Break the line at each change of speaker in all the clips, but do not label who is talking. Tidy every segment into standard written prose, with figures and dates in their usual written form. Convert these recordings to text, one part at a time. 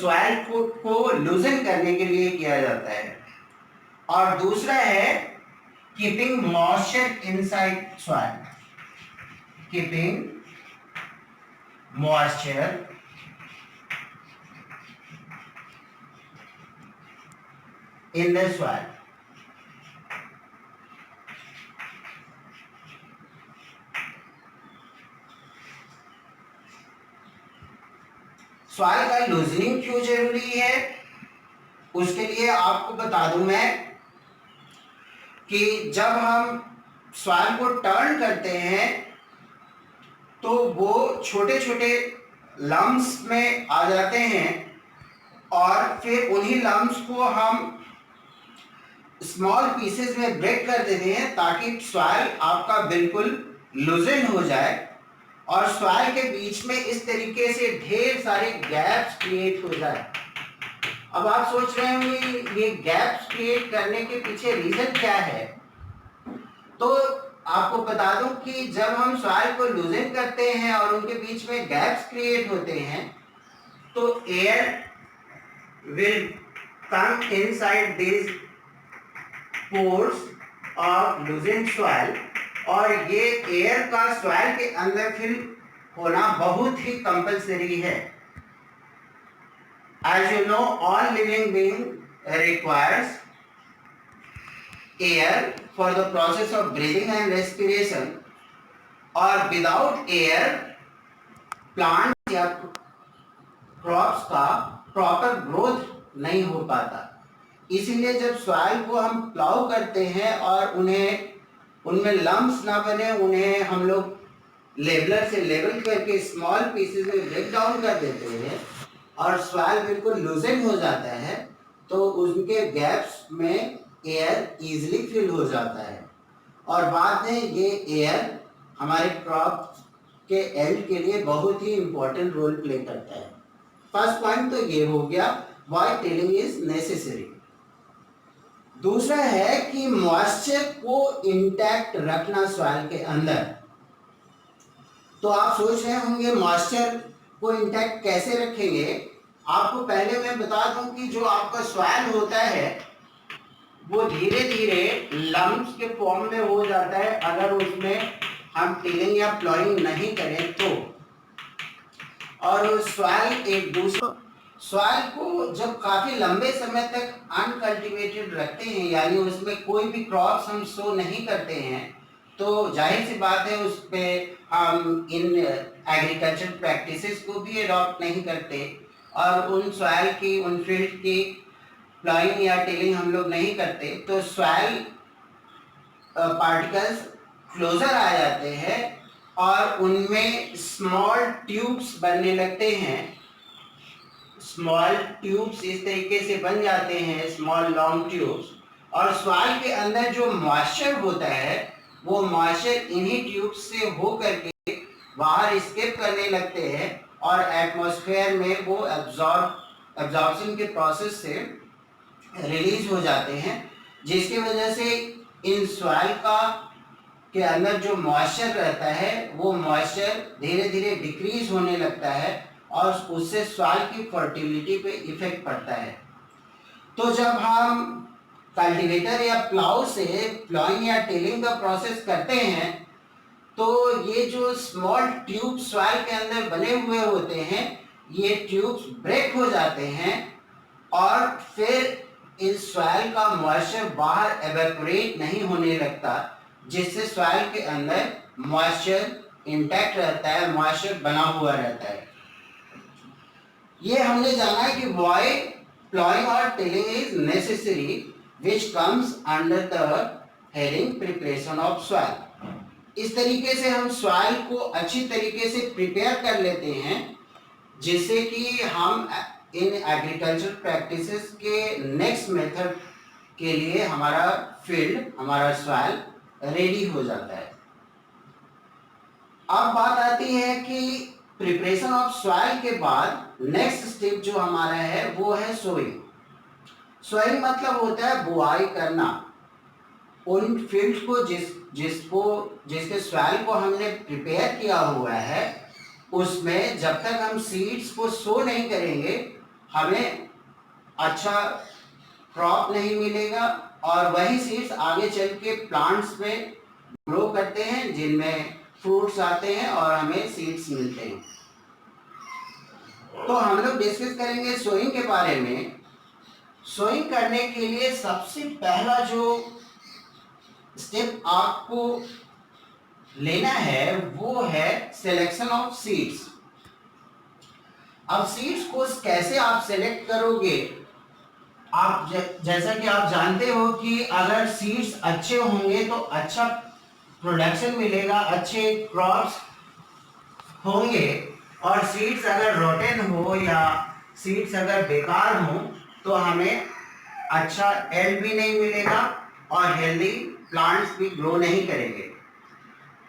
Soil को लूजन करने के लिए किया जाता है। और दूसरा है keeping moisture inside soil, keeping moisture in the soil. Soil का लूजनिंग क्यों जरूरी है, उसके लिए आपको बता दूं मैं कि जब हम सॉइल को टर्न करते हैं तो वो छोटे छोटे लम्स में आ जाते हैं और फिर उन्हीं लम्स को हम स्मॉल पीसेस में ब्रेक कर देते हैं ताकि सॉइल आपका बिल्कुल लूजन हो जाए और सॉइल के बीच में इस तरीके से ढेर सारे गैप्स क्रिएट हो जाए। अब आप सोच रहे होंगे ये गैप्स क्रिएट करने के पीछे रीजन क्या है। तो आपको बता दूं कि जब हम सॉइल को लूजन करते हैं और उनके बीच में गैप्स क्रिएट होते हैं तो air will come inside this pores of लूजन soil और ये एयर का सॉइल के अंदर फिल होना बहुत ही कंपलसरी है। As you know, all living being requires air for the process of breathing and respiration, और without air प्लांट या क्रॉप्स का प्रॉपर ग्रोथ नहीं हो पाता। इसीलिए जब सॉइल को हम प्लाउ करते हैं और उनमें लम्प्स ना बने, उन्हें हम लोग लेवलर से लेवल करके स्मॉल पीसेस में ब्रेक डाउन कर देते हैं और सॉइल बिल्कुल लूजन हो जाता है तो उनके गैप्स में एयर इजीली फिल हो जाता है और बाद में ये एयर हमारे क्रॉप के हेल्थ के लिए बहुत ही इंपॉर्टेंट रोल प्ले करता है। फर्स्ट पॉइंट तो ये हो गया व्हाई टिलिंग इज नेसेसरी। दूसरा है कि मॉइस्चर को इंटैक्ट रखना सॉइल के अंदर। तो आप सोच रहे होंगे मॉइस्चर को इंटैक्ट कैसे रखेंगे। आपको पहले मैं बता दूं कि जो आपका सॉइल होता है वो धीरे धीरे लम्प्स के फॉर्म में हो जाता है अगर उसमें हम टिलिंग या प्लॉइंग नहीं करें तो। और सॉइल को जब काफी लंबे समय तक अनकल्टिवेटेड रखते हैं यानी उसमें कोई भी क्रॉप्स हम सो नहीं करते हैं तो जाहिर सी बात है उस पर हम इन एग्रीकल्चर प्रैक्टिसेस को भी अडॉप्ट नहीं करते और उन सॉइल की उन फील्ड की प्लॉइंग या टिलिंग हम लोग नहीं करते तो सॉइल पार्टिकल्स क्लोजर आ जाते हैं और उनमें स्मॉल ट्यूब्स बनने लगते हैं। स्मॉल ट्यूब्स इस तरीके से बन जाते हैं, स्मॉल लॉन्ग ट्यूब्स, और सॉइल के अंदर जो मॉइस्चर होता है वो मॉइस्चर इन्हीं ट्यूब्स से हो करके बाहर एस्केप करने लगते हैं और एटमॉस्फेयर में वो एब्जॉर्प्शन के प्रोसेस से रिलीज हो जाते हैं जिसकी वजह से इन सॉइल के अंदर जो मॉइस्चर रहता है वो मॉइस्चर धीरे धीरे डिक्रीज होने लगता है और उससे सॉइल की फर्टिलिटी पे इफेक्ट पड़ता है। तो जब हम कल्टीवेटर या प्लाउ से प्लॉइंग या टिलिंग का प्रोसेस करते हैं तो ये जो स्मॉल ट्यूब सॉइल के अंदर बने हुए होते हैं ये ट्यूब्स ब्रेक हो जाते हैं और फिर इस सॉइल का मॉइस्चर बाहर एवेपोरेट नहीं होने लगता जिससे सॉइल के अंदर मॉइस्चर इंटैक्ट रहता है, मॉइस्चर बना हुआ रहता है। ये हमने जाना है कि व्हाई प्लॉइंग और tilling is necessary which comes under the heading preparation of soil. इस तरीके से हम सॉइल को अच्छी तरीके से प्रिपेयर कर लेते हैं जिससे कि हम इन एग्रीकल्चर प्रैक्टिसेस के नेक्स्ट मेथड के लिए हमारा फील्ड, हमारा सॉइल रेडी हो जाता है। अब बात आती है कि प्रिपरेशन ऑफ सॉइल के बाद नेक्स्ट स्टेप जो हमारा है वो है सोइंग। सोइंग मतलब होता है बुआई करना। उन फील्ड को जिसके सॉइल को हमने प्रिपेयर किया हुआ है उसमें जब तक हम सीड्स को सो नहीं करेंगे हमें अच्छा क्रॉप नहीं मिलेगा और वही सीड्स आगे चल के प्लांट्स में ग्रो करते हैं जिनमें फ्रूट्स आते हैं और हमें सीड्स मिलते हैं। तो हम लोग डिस्कस करेंगे सोइंग के बारे में। सोइंग करने के लिए सबसे पहला जो स्टेप आपको लेना है वो है सिलेक्शन ऑफ सीड्स। अब सीड्स को कैसे आप सेलेक्ट करोगे? आप जैसा कि आप जानते हो कि अगर सीड्स अच्छे होंगे तो अच्छा प्रोडक्शन मिलेगा, अच्छे क्रॉप्स होंगे, और सीड्स अगर रोटेन हो या सीड्स अगर बेकार हो तो हमें अच्छा एल्ड भी नहीं मिलेगा और हेल्दी प्लांट्स भी ग्रो नहीं करेंगे।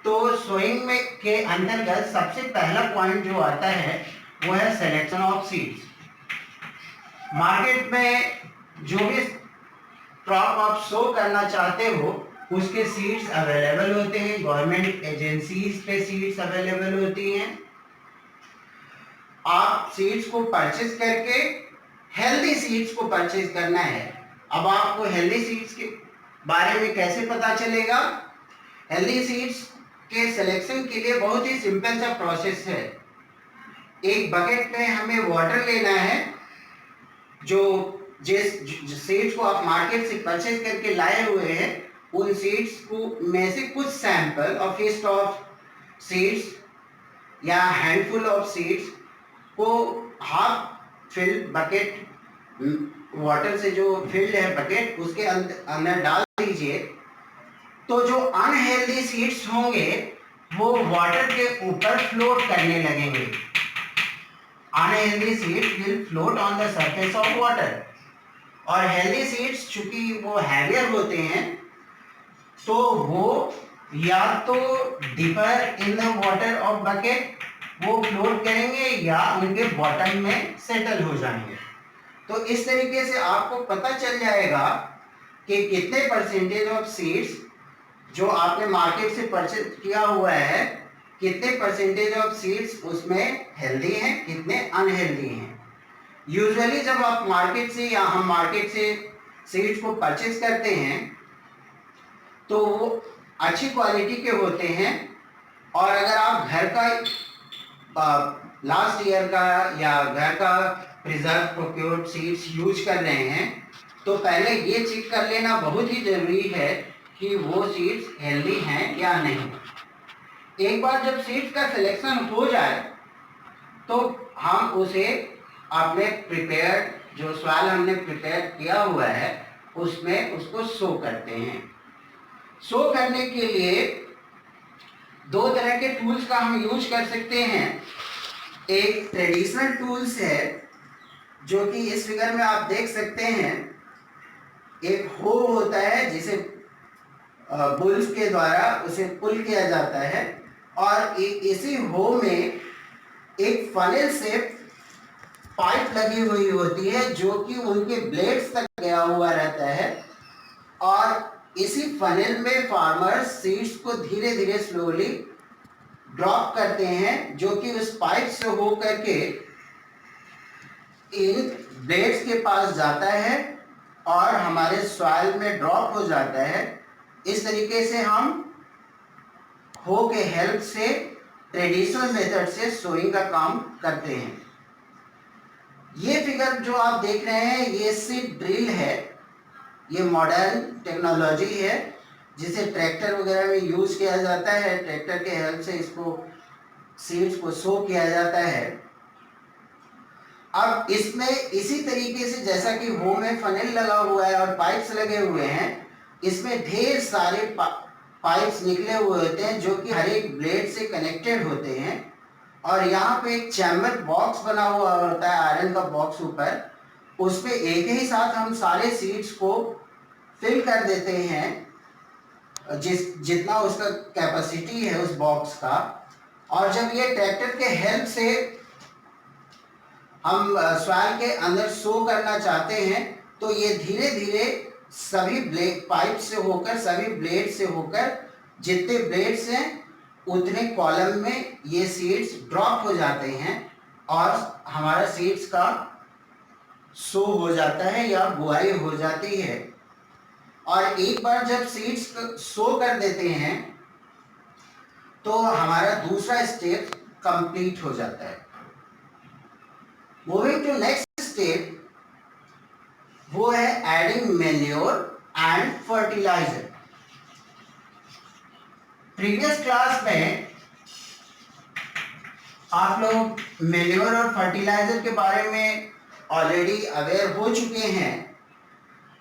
तो सोइंग में के अंतर्गत सबसे पहला पॉइंट जो आता है वो है सिलेक्शन ऑफ सीड्स। मार्केट में जो भी क्रॉप आप सो करना चाहते हो उसके सीड्स अवेलेबल होते हैं, गवर्नमेंट एजेंसीज पे सीड्स अवेलेबल होती हैं। आप सीड्स को परचेज करके हेल्दी सीड्स को परचेज करना है। अब आपको हेल्दी सीड्स के बारे में कैसे पता चलेगा? हेल्दी सीड्स के सिलेक्शन के लिए बहुत ही सिंपल सा प्रोसेस है। एक बकेट में हमें वाटर लेना है। जो जिस सीड्स को आप मार्केट से परचेज करके लाए हुए हैं उन सीड्स को में से कुछ सैंपल और फिस्ट ऑफ सीड्स या हैंडफुल ऑफ सीड्स को हाफ फिल बकेट वाटर से जो फिल्ड है बकेट उसके अंदर डाल दीजिए। तो जो अनहेल्दी सीड्स होंगे वो वाटर के ऊपर फ्लोट करने लगेंगे। Unhealthy seeds will float on the surface of water और हेल्दी सीड्स चूंकि वो हैवियर होते हैं तो वो या तो deeper in the water of bucket वो फ्लोट करेंगे या उनके बॉटम में सेटल हो जाएंगे। तो इस तरीके से आपको पता चल जाएगा कि कितने परसेंटेज ऑफ सीड्स जो आपने मार्केट से परचेज किया हुआ है, कितने परसेंटेज ऑफ सीड्स उसमें हेल्दी हैं, कितने अनहेल्दी हैं। यूजुअली जब आप मार्केट से या हम मार्केट से सीड्स को परचेज करते हैं तो वो अच्छी क्वालिटी के होते हैं। और अगर आप घर का लास्ट ईयर का या घर का प्रिजर्व प्रोक्योर्ड सीड्स यूज कर रहे हैं तो पहले ये चेक कर लेना बहुत ही जरूरी है कि वो सीड्स हेल्दी हैं या नहीं। एक बार जब सीड्स का सिलेक्शन हो जाए तो हम उसे अपने प्रिपेयर्ड जो सॉइल हमने प्रिपेयर किया हुआ है उसमें उसको सो करते हैं। सो करने के लिए दो तरह के टूल्स का हम यूज कर सकते हैं। एक ट्रेडिशनल टूल्स है जो कि इस फिगर में आप देख सकते हैं। एक हो होता है जिसे बुल्स के द्वारा उसे पुल किया जाता है और इसी हो में एक फनेल से पाइप लगी हुई होती है जो कि उनके ब्लेड्स तक गया हुआ रहता है और इसी फनेल में फार्मर्स सीड्स को धीरे धीरे स्लोली ड्रॉप करते हैं जो कि उस पाइप से हो करके इन ब्लेड्स के पास जाता है और हमारे सॉइल में ड्रॉप हो जाता है। इस तरीके से हम हो के हेल्प से ट्रेडिशनल मेथड से सोइंग का काम करते हैं। ये फिगर जो आप देख रहे हैं ये सीड ड्रिल है। ये मॉडर्न टेक्नोलॉजी है जिसे ट्रैक्टर वगैरह में यूज किया जाता है। ट्रैक्टर के हेल्प से इसको सीड्स को सो किया जाता है। अब इसमें इसी तरीके से जैसा कि हो में फनेल लगा हुआ है और पाइप्स लगे हुए हैं, इसमें ढेर सारे पाइप्स निकले हुए होते हैं जो कि हर एक ब्लेड से कनेक्टेड होते हैं और यहाँ पे एक चैम्बर बॉक्स बना हुआ होता है आयरन का बॉक्स ऊपर, उस पे एक ही साथ हम सारे सीड्स को फिल कर देते हैं जितना उसका कैपेसिटी है उस बॉक्स का। और जब ये ट्रैक्टर के हेल्प से हम सॉइल के अंदर सो करना चाहते हैं तो ये धीरे धीरे सभी ब्लेड पाइप से होकर सभी ब्लेड से होकर जितने ब्लेड्स हैं उतने कॉलम में ये सीड्स ड्रॉप हो जाते हैं और हमारा सीड्स का सो हो जाता है या बुआई हो जाती है। और एक बार जब सीड्स सो कर देते हैं तो हमारा दूसरा स्टेप कंप्लीट हो जाता है। मूविंग टू नेक्स्ट स्टेप, वो है adding manure and fertiliser. Previous class में आप लोग मैन्योर और फर्टिलाइजर के बारे में ऑलरेडी अवेयर हो चुके हैं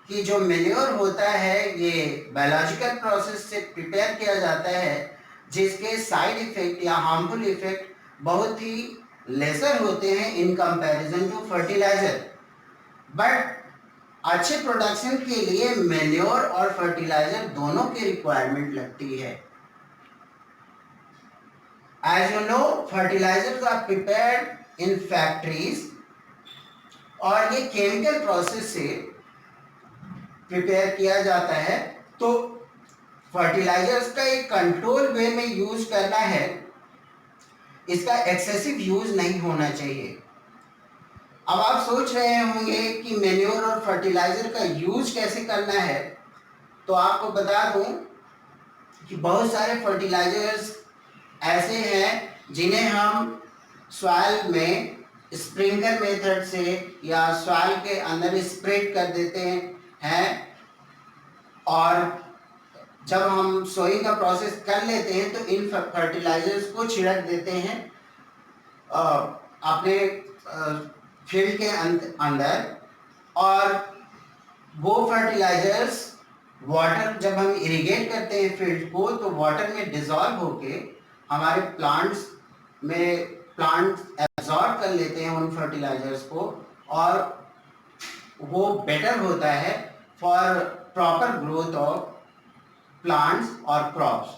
कि जो मैन्योर होता है ये बायोलॉजिकल प्रोसेस से प्रिपेयर किया जाता है, जिसके साइड इफेक्ट या हार्मफुल इफेक्ट बहुत ही लेसर होते हैं in comparison to fertiliser. But अच्छे प्रोडक्शन के लिए मैन्योर और फर्टिलाइजर दोनों की रिक्वायरमेंट लगती है। As you know, fertilizers are prepared in factories और ये केमिकल प्रोसेस से प्रिपेयर किया जाता है। तो फर्टिलाइजर्स का एक कंट्रोल वे में यूज करना है, इसका एक्सेसिव यूज नहीं होना चाहिए। अब आप सोच रहे होंगे कि मैन्योर और फर्टिलाइजर का यूज कैसे करना है, तो आपको बता दूं कि बहुत सारे फर्टिलाइजर्स ऐसे हैं जिन्हें हम सॉइल में स्प्रिंकलर मेथड से या सॉइल के अंदर स्प्रेड कर देते हैं, और जब हम सोइंग का प्रोसेस कर लेते हैं तो इन फर्टिलाइजर्स को छिड़क देते हैं अपने फील्ड के अंदर। और वो फर्टिलाइजर्स वाटर, जब हम इरिगेट करते हैं फील्ड को, तो वाटर में डिसॉल्व होके हमारे प्लांट्स एब्जॉर्ब कर लेते हैं उन फर्टिलाइजर्स को, और वो बेटर होता है for proper growth of plants और क्रॉप्स।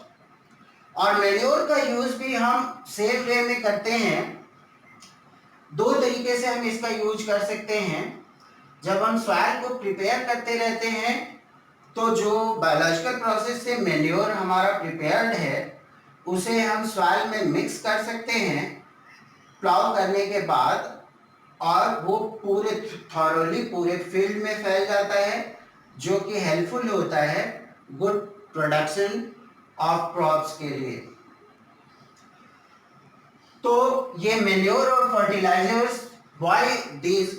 और मैन्योर का यूज भी हम सेम वे में करते हैं। दो तरीके से हम इसका यूज कर सकते हैं। जब हम सॉइल को प्रिपेयर करते रहते हैं तो जो बायोलॉजिकल प्रोसेस से मैन्योर हमारा प्रिपेयर्ड है उसे हम सॉइल में मिक्स कर सकते हैं प्लाउ करने के बाद, और वो पूरे थॉरोली पूरे फील्ड में फैल जाता है, जो कि हेल्पफुल होता है गुड प्रोडक्शन ऑफ क्रॉप्स के लिए। तो ये मैन्योर और fertilisers, why this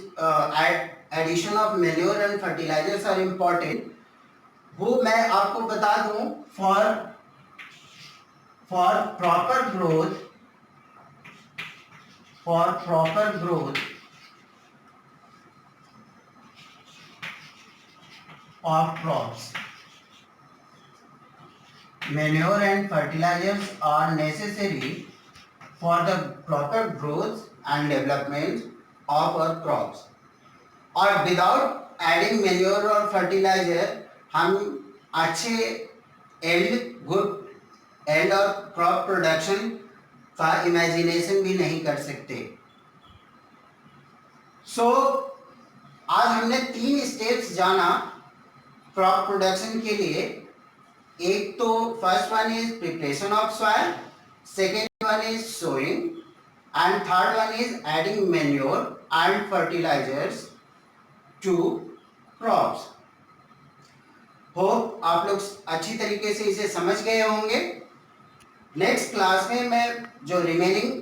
addition of manure and fertilisers are important, वो मैं आपको बता दूं। For proper growth of crops, manure and fertilizers are necessary for the proper growth and development of our crops. और without adding manure और fertilizer हम अच्छे good और क्रॉप प्रोडक्शन का इमेजिनेशन भी नहीं कर सकते। आज हमने 3 स्टेप्स जाना क्रॉप प्रोडक्शन के लिए। एक तो first one is preparation of soil, second one is sowing, and third one is adding manure and fertilisers to crops. Hope आप लोग अच्छी तरीके से इसे समझ गए होंगे। नेक्स्ट क्लास में मैं जो रिमेनिंग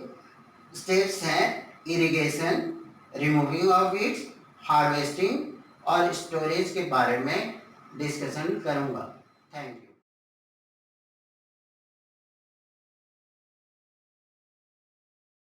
स्टेप्स हैं, irrigation, removing of weeds, harvesting और स्टोरेज के बारे में डिस्कशन करूंगा। Thank you.